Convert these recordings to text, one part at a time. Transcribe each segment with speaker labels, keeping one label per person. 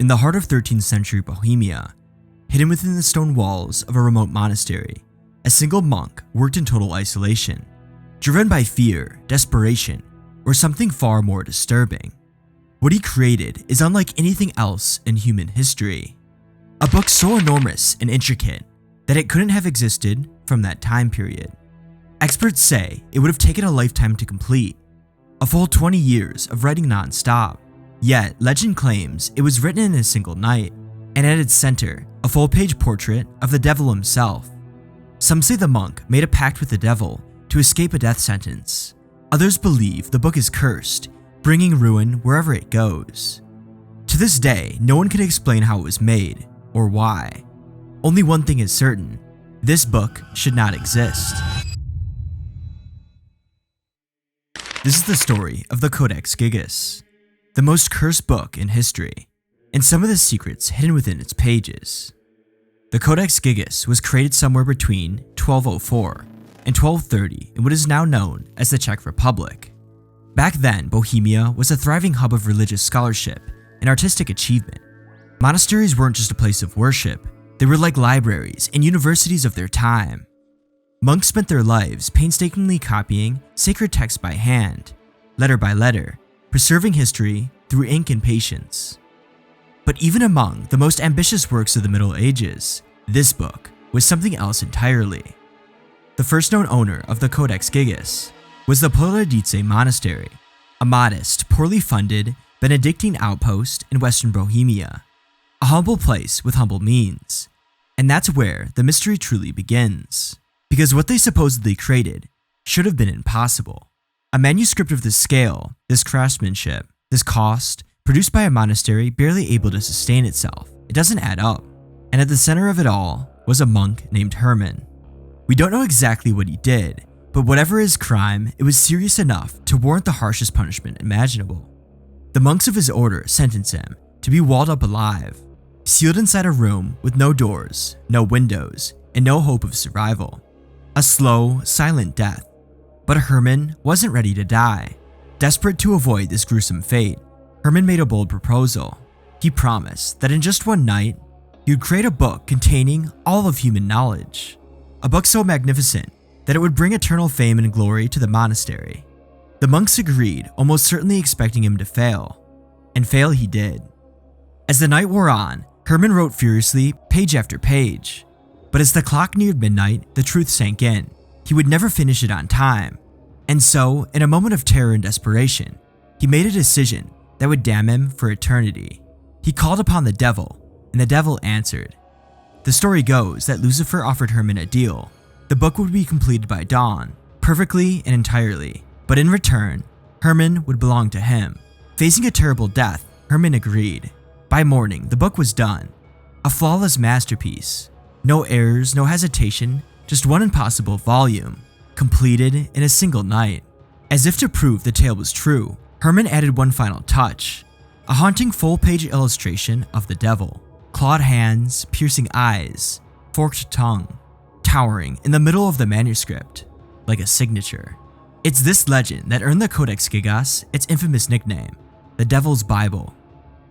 Speaker 1: In the heart of 13th century Bohemia, hidden within the stone walls of a remote monastery, a single monk worked in total isolation, driven by fear, desperation, or something far more disturbing. What he created is unlike anything else in human history. A book so enormous and intricate that it couldn't have existed from that time period. Experts say it would have taken a lifetime to complete, a full 20 years of writing non-stop. Yet, legend claims it was written in a single night, and at its center, a full-page portrait of the devil himself. Some say the monk made a pact with the devil to escape a death sentence. Others believe the book is cursed, bringing ruin wherever it goes. To this day, no one can explain how it was made, or why. Only one thing is certain: this book should not exist. This is the story of the Codex Gigas, the most cursed book in history, and some of the secrets hidden within its pages. The Codex Gigas was created somewhere between 1204 and 1230 in what is now known as the Czech Republic. Back then, Bohemia was a thriving hub of religious scholarship and artistic achievement. Monasteries weren't just a place of worship, they were like libraries and universities of their time. Monks spent their lives painstakingly copying sacred texts by hand, letter by letter, preserving history through ink and patience. But even among the most ambitious works of the Middle Ages, this book was something else entirely. The first known owner of the Codex Gigas was the Poladice Monastery, a modest, poorly funded Benedictine outpost in western Bohemia, a humble place with humble means. And that's where the mystery truly begins, because what they supposedly created should have been impossible. A manuscript of this scale, this craftsmanship, this cost, produced by a monastery barely able to sustain itself. It doesn't add up. And at the center of it all was a monk named Herman. We don't know exactly what he did, but whatever his crime, it was serious enough to warrant the harshest punishment imaginable. The monks of his order sentenced him to be walled up alive, sealed inside a room with no doors, no windows, and no hope of survival. A slow, silent death. But Herman wasn't ready to die. Desperate to avoid this gruesome fate, Herman made a bold proposal. He promised that in just one night, he would create a book containing all of human knowledge. A book so magnificent that it would bring eternal fame and glory to the monastery. The monks agreed, almost certainly expecting him to fail. And fail he did. As the night wore on, Herman wrote furiously, page after page. But as the clock neared midnight, the truth sank in. He would never finish it on time. And so, in a moment of terror and desperation, he made a decision that would damn him for eternity. He called upon the devil, and the devil answered. The story goes that Lucifer offered Herman a deal. The book would be completed by dawn, perfectly and entirely, but in return, Herman would belong to him. Facing a terrible death, Herman agreed. By morning, the book was done. A flawless masterpiece. No errors, no hesitation, just one impossible volume, completed in a single night. As if to prove the tale was true, Herman added one final touch, a haunting full-page illustration of the devil. Clawed hands, piercing eyes, forked tongue, towering in the middle of the manuscript, like a signature. It's this legend that earned the Codex Gigas its infamous nickname, the Devil's Bible.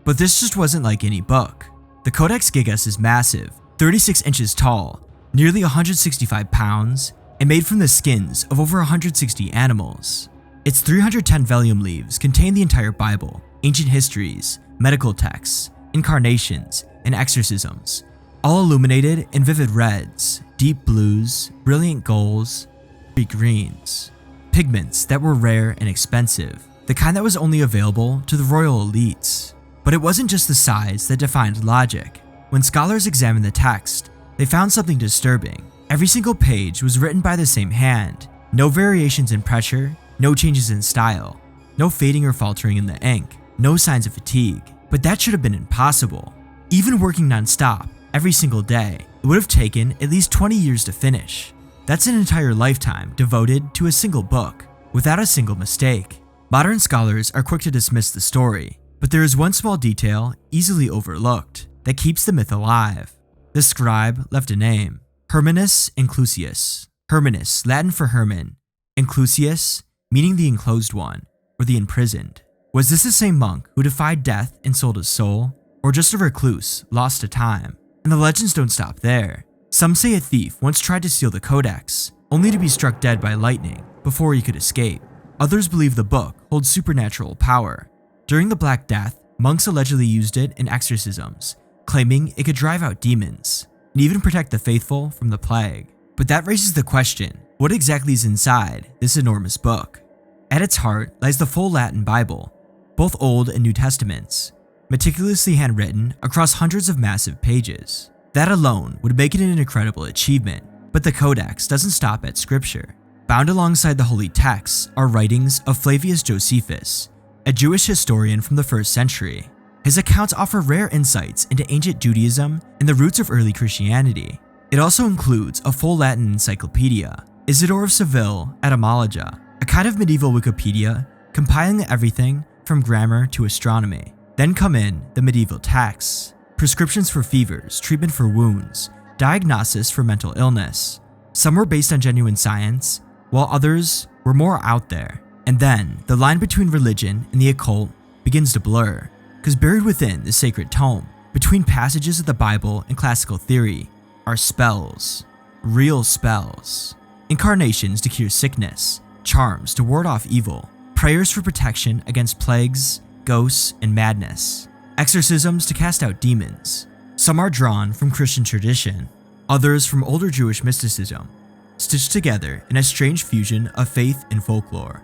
Speaker 1: But this just wasn't like any book. The Codex Gigas is massive, 36 inches tall, nearly 165 pounds, and made from the skins of over 160 animals. Its 310 vellum leaves contain the entire Bible, ancient histories, medical texts, incarnations, and exorcisms, all illuminated in vivid reds, deep blues, brilliant golds, deep greens, pigments that were rare and expensive, the kind that was only available to the royal elites. But it wasn't just the size that defined logic. When scholars examined the text, they found something disturbing. Every single page was written by the same hand, no variations in pressure, no changes in style, no fading or faltering in the ink, no signs of fatigue. But that should have been impossible. Even working non-stop, every single day, it would have taken at least 20 years to finish. That's an entire lifetime devoted to a single book, without a single mistake. Modern scholars are quick to dismiss the story, but there is one small detail easily overlooked that keeps the myth alive. The scribe left a name, Hermanus Inclusius. Hermanus, Latin for Herman, Inclusius, meaning the enclosed one, or the imprisoned. Was this the same monk who defied death and sold his soul? or just a recluse lost to time. And the legends don't stop there. Some say a thief once tried to steal the codex, only to be struck dead by lightning before he could escape. Others believe the book holds supernatural power. During the Black Death, monks allegedly used it in exorcisms, claiming it could drive out demons and even protect the faithful from the plague. But that raises the question, what exactly is inside this enormous book? At its heart lies the full Latin Bible, both Old and New Testaments, meticulously handwritten across hundreds of massive pages. That alone would make it an incredible achievement, but the Codex doesn't stop at scripture. Bound alongside the holy texts are writings of Flavius Josephus, a Jewish historian from the 1st century. His accounts offer rare insights into ancient Judaism and the roots of early Christianity. It also includes a full Latin encyclopedia, Isidore of Seville Etymologia, a kind of medieval Wikipedia compiling everything from grammar to astronomy. Then come in the medieval texts, prescriptions for fevers, treatment for wounds, diagnosis for mental illness. Some were based on genuine science, while others were more out there. And then the line between religion and the occult begins to blur, because buried within the sacred tome, between passages of the Bible and classical theory, are spells, real spells, incarnations to cure sickness, charms to ward off evil, prayers for protection against plagues, ghosts, and madness, exorcisms to cast out demons. Some are drawn from Christian tradition, others from older Jewish mysticism, stitched together in a strange fusion of faith and folklore.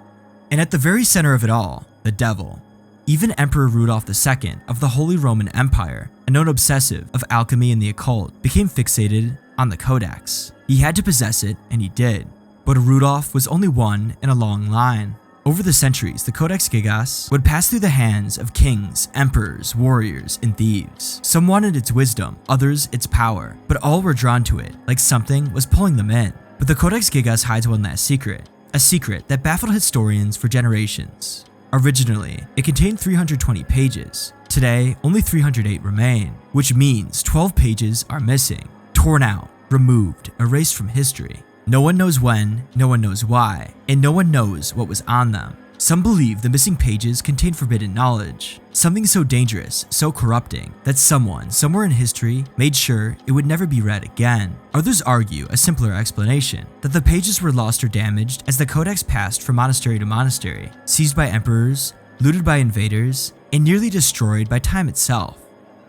Speaker 1: And at the very center of it all, the devil. Even Emperor Rudolph II of the Holy Roman Empire, a known obsessive of alchemy and the occult, became fixated on the Codex. He had to possess it, and he did. But Rudolph was only one in a long line. Over the centuries, the Codex Gigas would pass through the hands of kings, emperors, warriors, and thieves. Some wanted its wisdom, others its power, but all were drawn to it, like something was pulling them in. But the Codex Gigas hides one last secret, a secret that baffled historians for generations. Originally, it contained 320 pages. Today, only 308 remain, which means 12 pages are missing, torn out, removed, erased from history. No one knows when, no one knows why, and no one knows what was on them. Some believe the missing pages contain forbidden knowledge, something so dangerous, so corrupting, that someone somewhere in history made sure it would never be read again. Others argue a simpler explanation, that the pages were lost or damaged as the Codex passed from monastery to monastery, seized by emperors, looted by invaders, and nearly destroyed by time itself.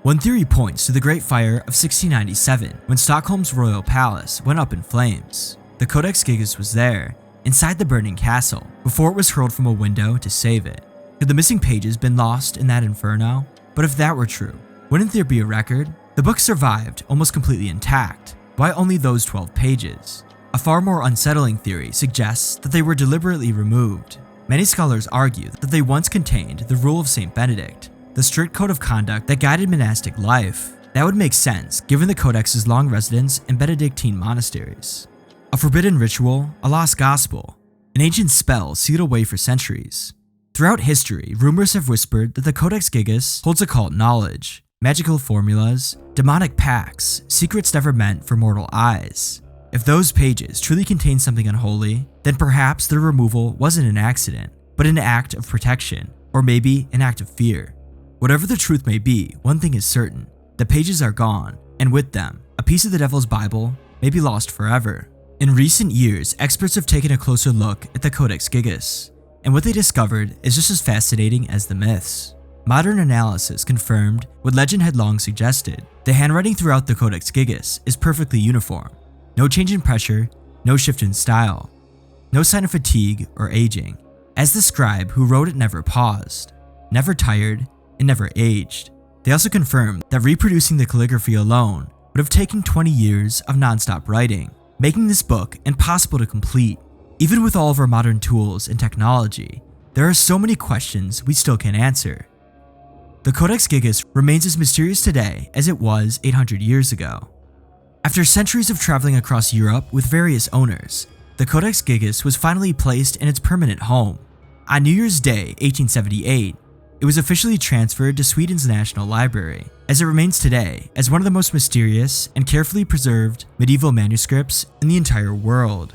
Speaker 1: One theory points to the Great Fire of 1697, when Stockholm's royal palace went up in flames. The Codex Gigas was there, inside the burning castle, before it was hurled from a window to save it. Could the missing pages been lost in that inferno? But if that were true, wouldn't there be a record? The book survived almost completely intact. Why only those 12 pages? A far more unsettling theory suggests that they were deliberately removed. Many scholars argue that they once contained the rule of Saint Benedict, the strict code of conduct that guided monastic life. That would make sense given the Codex's long residence in Benedictine monasteries. A forbidden ritual, a lost gospel, an ancient spell sealed away for centuries. Throughout history, rumors have whispered that the Codex Gigas holds occult knowledge, magical formulas, demonic pacts, secrets never meant for mortal eyes. If those pages truly contain something unholy, then perhaps their removal wasn't an accident, but an act of protection, or maybe an act of fear. Whatever the truth may be, one thing is certain: the pages are gone, and with them, a piece of the Devil's Bible may be lost forever. In recent years, experts have taken a closer look at the Codex Gigas, and what they discovered is just as fascinating as the myths. Modern analysis confirmed what legend had long suggested. The handwriting throughout the Codex Gigas is perfectly uniform. No change in pressure, no shift in style, no sign of fatigue or aging, as the scribe who wrote it never paused, never tired, and never aged. They also confirmed that reproducing the calligraphy alone would have taken 20 years of non-stop writing, making this book impossible to complete. Even with all of our modern tools and technology, there are so many questions we still can't answer. The Codex Gigas remains as mysterious today as it was 800 years ago. After centuries of traveling across Europe with various owners, the Codex Gigas was finally placed in its permanent home. On New Year's Day, 1878, it was officially transferred to Sweden's National Library, as it remains today as one of the most mysterious and carefully preserved medieval manuscripts in the entire world.